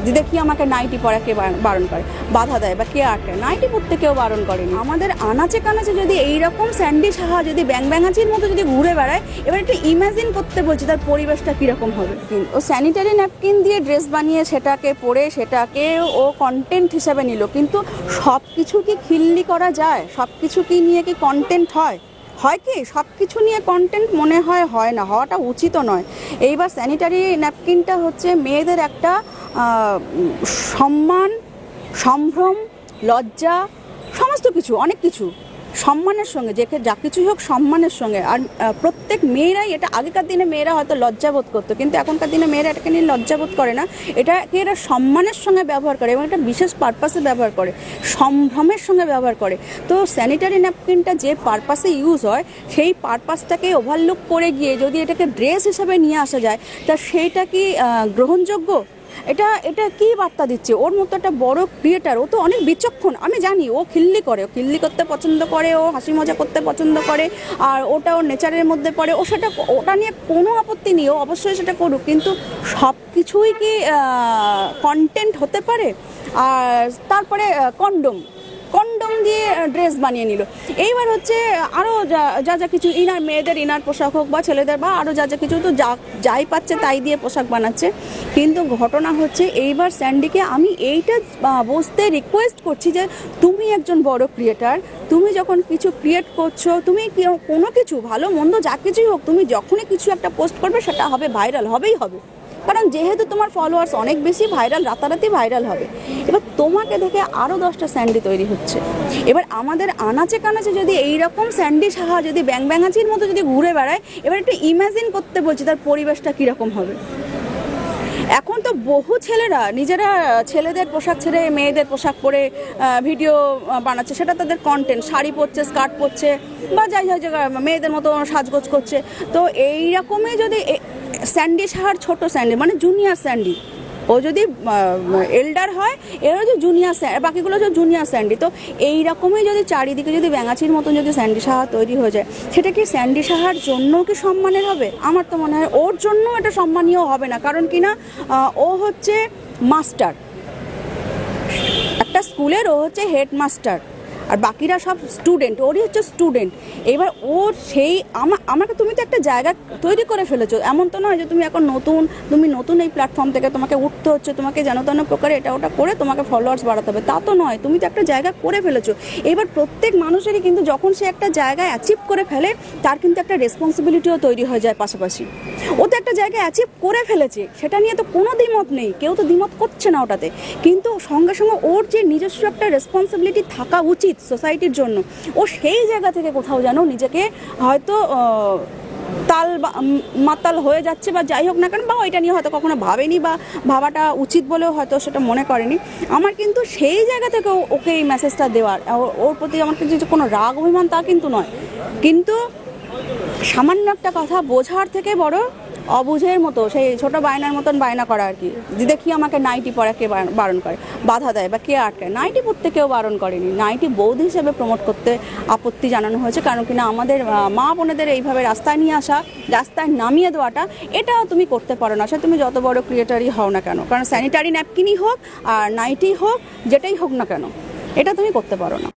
দিদা কি আমাকে নাইটি পরা কে বারণ করে, বাধা দেয় বা কে আটকায়? নাইটি পরতে কেউ বারণ করেনি। আমাদের আনাচে কানাচে যদি এইরকম স্যান্ডি সাহা যদি ব্যাঙাচির মতো যদি ঘুরে বেড়ায়, এবার একটু ইমাজিন করতে বলছি তার পরিবেশটা কীরকম হবে। ও স্যানিটারি ন্যাপকিন দিয়ে ড্রেস বানিয়ে সেটাকে পরে সেটাকে ও কন্টেন্ট হিসাবে নিল, কিন্তু সব কিছু কি খিল্লি করা যায়? সব কিছু কি নিয়ে কি কন্টেন্ট হয়? কি সব কিছু নিয়ে কন্টেন্ট মনে হয় না, হওয়াটা উচিতও নয়। এইবার স্যানিটারি ন্যাপকিনটা হচ্ছে মেয়েদের একটা সম্মান, সম্ভ্রম, লজ্জা, সমস্ত কিছু, অনেক কিছু সম্মানের সঙ্গে, যা কিছুই হোক সম্মানের সঙ্গে। আর প্রত্যেক মেয়েরাই এটা, আগেকার দিনে মেয়েরা হয়তো লজ্জাবোধ করতো, কিন্তু এখনকার দিনে মেয়েরা এটাকে নিয়ে লজ্জাবোধ করে না, এটাকে এরা সম্মানের সঙ্গে ব্যবহার করে এবং একটা বিশেষ পারপাসে ব্যবহার করে, সম্ভ্রমের সঙ্গে ব্যবহার করে। তো স্যানিটারি ন্যাপকিনটা যে পারপাসে ইউজ হয় সেই পারপাসটাকে ওভারলুক করে গিয়ে যদি এটাকে ড্রেস হিসাবে নিয়ে আসা যায়, তা সেইটা কি গ্রহণযোগ্য? এটা কি বার্তা দিচ্ছে? ওর মতো একটা বড় ক্রিয়েটার, ও তো অনেক বিচক্ষণ, আমি জানি। ও খিল্লি করতে পছন্দ করে, ও হাসি মজা করতে পছন্দ করে, আর ওটা ওর নেচারের মধ্যে পড়ে। ওটা নিয়ে কোনো আপত্তি নেই, ও অবশ্যই সেটা করুক, কিন্তু সব কিছুই কি কন্টেন্ট হতে পারে? আর তারপরে কন্ডোম দিয়ে ড্রেস বানিয়ে নিল। এইবার হচ্ছে আরও যা কিছু মেয়েদের ইনার পোশাক হোক বা ছেলেদের বা আরও যা কিছু, তো যাই পাচ্ছে তাই দিয়ে পোশাক বানাচ্ছে। কিন্তু ঘটনা হচ্ছে এইবার স্যান্ডিকে আমি এইটা বুঝতে রিকোয়েস্ট করছি যে তুমি একজন বড় ক্রিয়েটার, তুমি যখন কিছু ক্রিয়েট করছো, তুমি কোনো কিছু ভালো মন্দ যা কিছুই হোক, তুমি যখনই কিছু একটা পোস্ট করবে সেটা হবে ভাইরাল, হবেই হবে। কারণ যেহেতু তোমার ফলোয়ার্স অনেক বেশি, ভাইরাল রাতারাতি ভাইরাল হবে। এবার তোমাকে দেখে আরও 10টা স্যান্ডি তৈরি হচ্ছে। এবার আমাদের আনাচে কানাচে যদি এইরকম স্যান্ডি সাহা যদি ব্যাঙাচির মতো যদি ঘুরে বেড়ায়, এবার একটু ইমাজিন করতে বলছি তার পরিবেশটা কীরকম হবে। এখন তো বহু ছেলেরা নিজেরা ছেলেদের পোশাক ছেড়ে মেয়েদের পোশাক পরে ভিডিও বানাচ্ছে, সেটা তাদের কন্টেন্ট, শাড়ি পরছে, স্কার্ট পরছে বা যাই হোক মেয়েদের মতো সাজগোজ করছে। তো এইরকমই যদি স্যান্ডি সাহার ছোট স্যান্ডি, মানে জুনিয়র স্যান্ডি, ও যদি এল্ডার হয়, এরা যদি জুনিয়র, বাকিগুলো হচ্ছে জুনিয়র স্যান্ডি। তো এইরকমই যদি চারিদিকে যদি ব্যাঙাচির মতন যদি স্যান্ডি সাহা তৈরি হয়ে যায়, সেটা কি স্যান্ডি সাহার জন্য কি সম্মানের হবে? আমার তো মনে হয় ওর জন্য এটা সম্মানীয় হবে না। কারণ কি না, ও হচ্ছে মাস্টার, একটা স্কুলের ও হচ্ছে হেডমাস্টার, আর বাকিরা সব স্টুডেন্ট, ওরই হচ্ছে স্টুডেন্ট। এবার ওর সেই আমাকে তুমি তো একটা জায়গা তৈরি করে ফেলেছো, এমন তো নয় যে তুমি এখন তুমি নতুন এই প্ল্যাটফর্ম থেকে তোমাকে উঠতে হচ্ছে, তোমাকে যেন তেন প্রকারে এটা ওটা করে তোমাকে ফলোয়ার্স বাড়াতে হবে, তা তো নয়। তুমি তো একটা জায়গা করে ফেলেছো। এবার প্রত্যেক মানুষেরই কিন্তু যখন সে একটা জায়গায় অ্যাচিভ করে ফেলে, তার কিন্তু একটা রেসপন্সিবিলিটিও তৈরি হয়ে যায় পাশাপাশি। ও তো একটা জায়গায় অ্যাচিভ করে ফেলেছে, সেটা নিয়ে তো কোনো দ্বিমত নেই, কেউ তো দ্বিমত করছে না ওটাতে, কিন্তু সঙ্গে সঙ্গে ওর যে নিজস্ব একটা রেসপন্সিবিলিটি থাকা উচিত সোসাইটির জন্য, ও সেই জায়গা থেকে কোথাও যেন নিজেকে হয়তো মাতাল হয়ে যাচ্ছে বা যাই হোক না কেন, বা ওইটা নিয়ে হয়তো কখনো ভাবেনি বা ভাবাটা উচিত বলেও হয়তো সেটা মনে করেনি। আমার কিন্তু সেই জায়গা থেকে ওকে এই মেসেজটা দেওয়ার, ওর প্রতি আমার কিন্তু কোনো রাগ অভিমান তা কিন্তু নয়, কিন্তু সামান্য একটা কথা বোঝার থেকে বড় অবুঝের মতো সেই ছোট বায়নার মতন বায়না করা আর কি। দিদা কি আমাকে নাইটি পরা কে বারণ করে, বাধা দেয় বা কে আটকায়? নাইটি পরতে কেউ বারণ করেনি, নাইটি বৌদি হিসেবে প্রমোট করতে আপত্তি জানানো হয়েছে। কারণ কিনা আমাদের মা বোনেদের এইভাবে রাস্তায় নিয়ে আসা, রাস্তায় নামিয়ে দেওয়াটা, এটা তুমি করতে পারো না, সে তুমি যত বড় ক্রিয়েটারই হও না কেন। কারণ স্যানিটারি ন্যাপকিনই হোক আর নাইটি হোক, যেটাই হোক না কেন, এটা তুমি করতে পারো না।